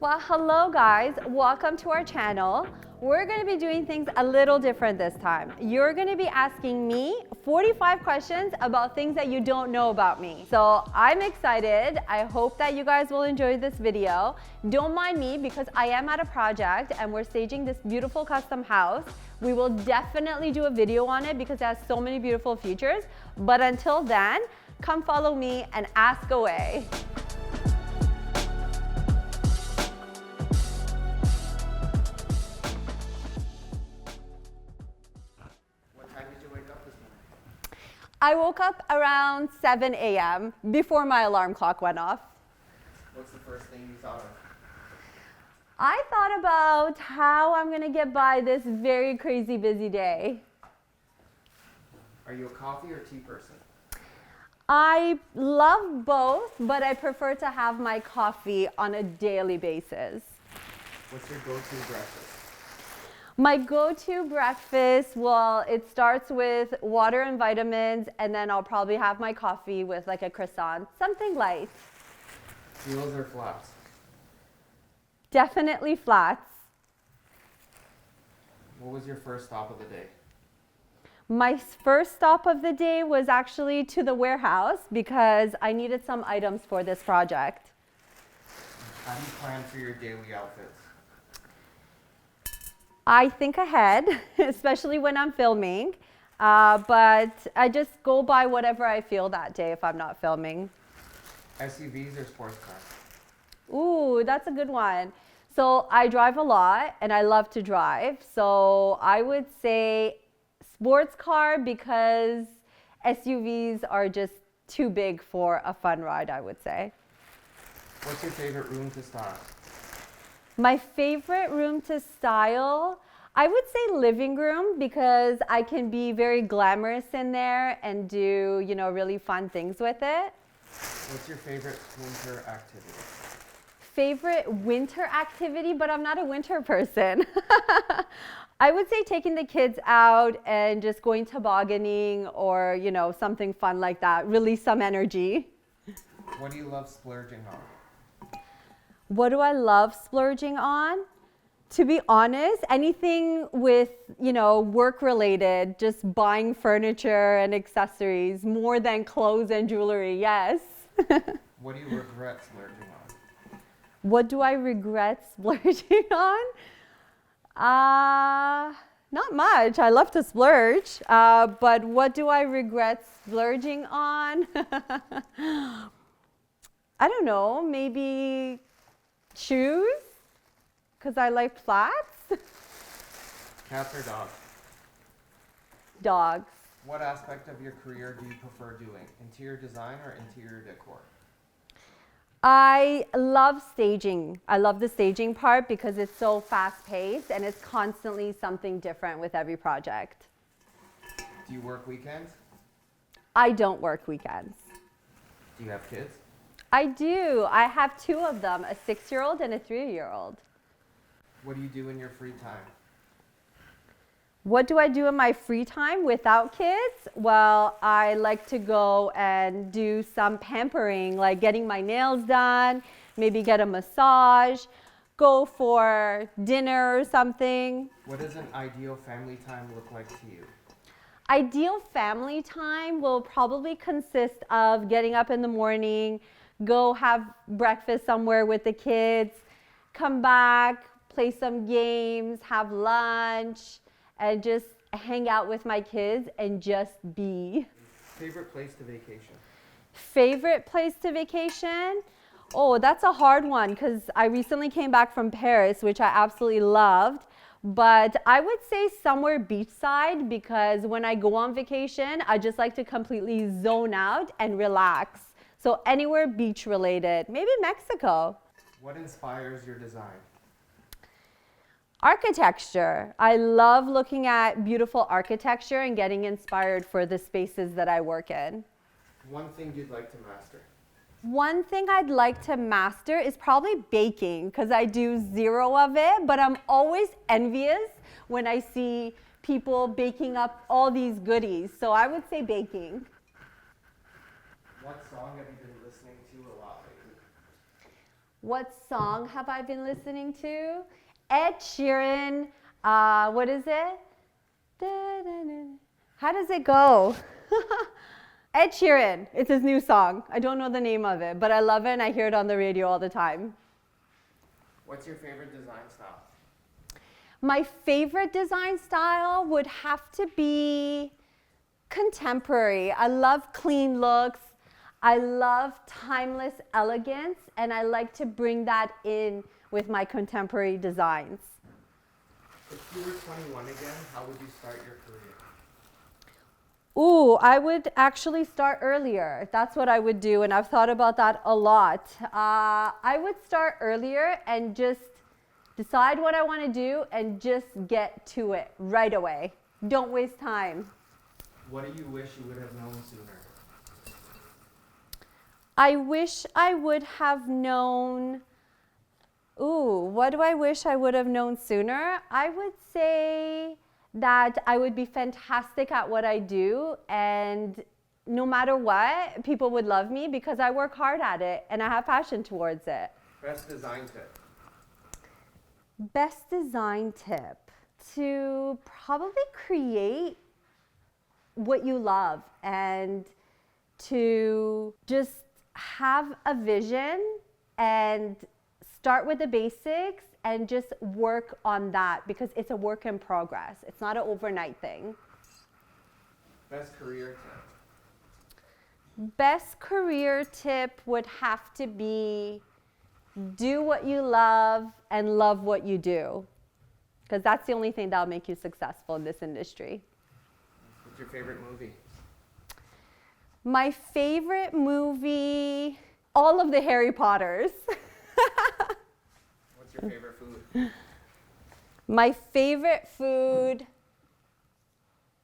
Well, hello guys, welcome to our channel. We're going to be doing things a little different this time. You're going to be asking me 45 questions about things that you don't know about me. So I'm excited. I hope that you guys will enjoy this video. Don't mind me because I am at a project and we're staging this beautiful custom house. We will definitely do a video on it because it has so many beautiful features. But until then, come follow me and ask away. I woke up around 7 a.m. before my alarm clock went off. What's the first thing you thought of? I thought about how I'm gonna get by this very crazy busy day. Are you a coffee or tea person? I love both, but I prefer to have my coffee on a daily basis. What's your go-to breakfast? My go-to breakfast, well, it starts with water and vitamins, and then I'll probably have my coffee with like a croissant, something light. Heels or flats? Definitely flats. What was your first stop of the day? My first stop of the day was actually to the warehouse because I needed some items for this project. How do you plan for your daily outfits? I think ahead, especially when I'm filming, but I just go by whatever I feel that day if I'm not filming. SUVs or sports cars? Ooh, that's a good one. So I drive a lot and I love to drive. So I would say sports car because SUVs are just too big for a fun ride, I would say. What's your favorite room to style? My favorite room to style, I would say living room because I can be very glamorous in there and do, really fun things with it. What's your favorite winter activity? Favorite winter activity, but I'm not a winter person. I would say taking the kids out and just going tobogganing or, something fun like that. Release some energy. What do you love splurging on? What do I love splurging on? To be honest, anything with, work related, just buying furniture and accessories more than clothes and jewelry, yes. What do you regret splurging on? What do I regret splurging on? Not much. I love to splurge. But what do I regret splurging on? I don't know, maybe shoes, because I like flats. Cats or dogs? Dogs. What aspect of your career do you prefer doing? Interior design or interior decor? I love staging. I love the staging part because it's so fast-paced and it's constantly something different with every project. Do you work weekends? I don't work weekends. Do you have kids? I do. I have two of them, a 6-year-old and a 3-year-old. What do you do in your free time? What do I do in my free time without kids? Well, I like to go and do some pampering, like getting my nails done, maybe get a massage, go for dinner or something. What does an ideal family time look like to you? Ideal family time will probably consist of getting up in the morning, go have breakfast somewhere with the kids, come back, play some games, have lunch, and just hang out with my kids and just be. Favorite place to vacation? Favorite place to vacation? Oh, that's a hard one because I recently came back from Paris, which I absolutely loved. But I would say somewhere beachside because when I go on vacation, I just like to completely zone out and relax. So anywhere beach related, maybe Mexico. What inspires your design? Architecture. I love looking at beautiful architecture and getting inspired for the spaces that I work in. One thing you'd like to master? One thing I'd like to master is probably baking because I do zero of it, but I'm always envious when I see people baking up all these goodies. So I would say baking. What song have you been listening to a lot lately? What song have I been listening to? Ed Sheeran. What is it? How does it go? Ed Sheeran. It's his new song. I don't know the name of it, but I love it and I hear it on the radio all the time. What's your favorite design style? My favorite design style would have to be contemporary. I love clean looks. I love timeless elegance, and I like to bring that in with my contemporary designs. If you were 21 again, how would you start your career? Ooh, I would actually start earlier. That's what I would do, and I've thought about that a lot. I would start earlier and just decide what I want to do and just get to it right away. Don't waste time. What do you wish you would have known sooner? I wish I would have known. What do I wish I would have known sooner? I would say that I would be fantastic at what I do, and no matter what, people would love me because I work hard at it and I have passion towards it. Best design tip? Best design tip, to probably create what you love and to just have a vision and start with the basics and just work on that because it's a work in progress. It's not an overnight thing. Best career tip? Best career tip would have to be do what you love and love what you do, because that's the only thing that'll make you successful in this industry. What's your favorite movie? My favorite movie, all of the Harry Potters. What's your favorite food? My favorite food,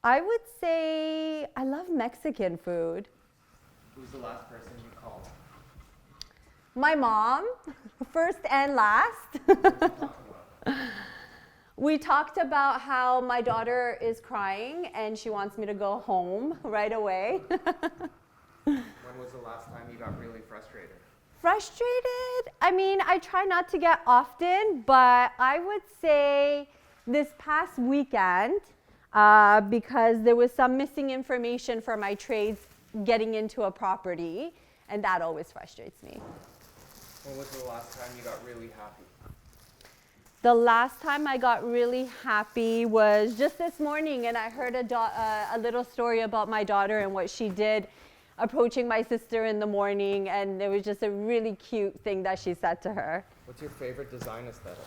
I would say I love Mexican food. Who's the last person you called? My mom, first and last. What did you talk about? We talked about how my daughter is crying and she wants me to go home right away. When was the last time you got really frustrated? Frustrated? I mean, I try not to get often, but I would say this past weekend, because there was some missing information for my trades getting into a property, and that always frustrates me. When was the last time you got really happy? The last time I got really happy was just this morning, and I heard a little story about my daughter and what she did approaching my sister in the morning, and it was just a really cute thing that she said to her. What's your favorite design aesthetic?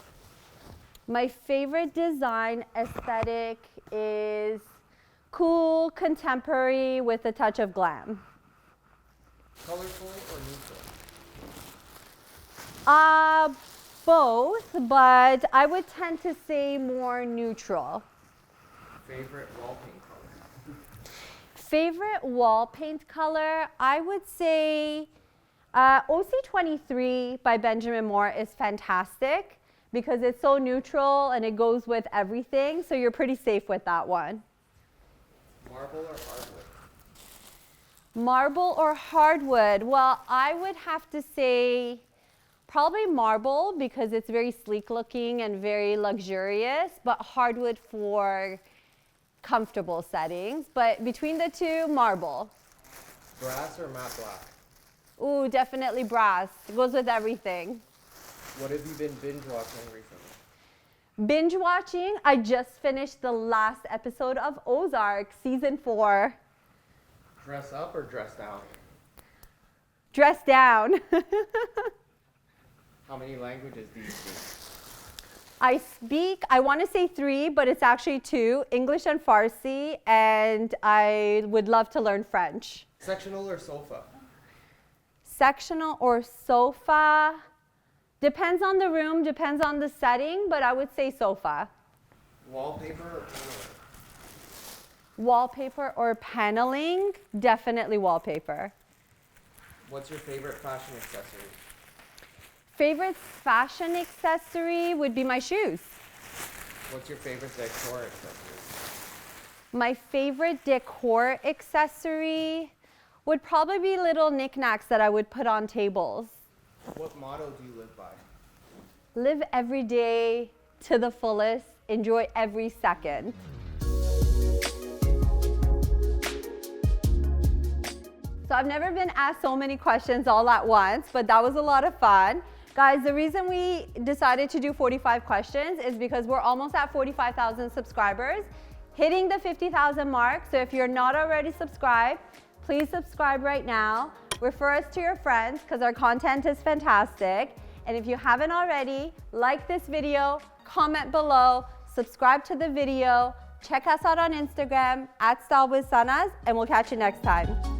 My favorite design aesthetic is cool, contemporary with a touch of glam. Colorful or neutral? Both, but I would tend to say more neutral. Favorite wall paint color? Favorite wall paint color, I would say OC23 by Benjamin Moore is fantastic because it's so neutral and it goes with everything, so you're pretty safe with that one. Marble or hardwood? Marble or hardwood? Well, I would have to say probably marble because it's very sleek looking and very luxurious, but hardwood for comfortable settings. But between the two, marble. Brass or matte black? Ooh, definitely brass. It goes with everything. What have you been binge watching recently? Binge watching, I just finished the last episode of Ozark, season 4. Dress up or dress down? Dress down. How many languages do you speak? I want to say 3, but it's actually 2, English and Farsi, and I would love to learn French. Sectional or sofa? Sectional or sofa, depends on the room, depends on the setting, but I would say sofa. Wallpaper or paneling? Wallpaper or paneling, definitely wallpaper. What's your favorite fashion accessory? Favorite fashion accessory would be my shoes. What's your favorite decor accessory? My favorite decor accessory would probably be little knickknacks that I would put on tables. What motto do you live by? Live every day to the fullest. Enjoy every second. So I've never been asked so many questions all at once, but that was a lot of fun. Guys, the reason we decided to do 45 questions is because we're almost at 45,000 subscribers, hitting the 50,000 mark. So if you're not already subscribed, please subscribe right now. Refer us to your friends because our content is fantastic. And if you haven't already, like this video, comment below, subscribe to the video, check us out on Instagram @StyleWithSanaz, and we'll catch you next time.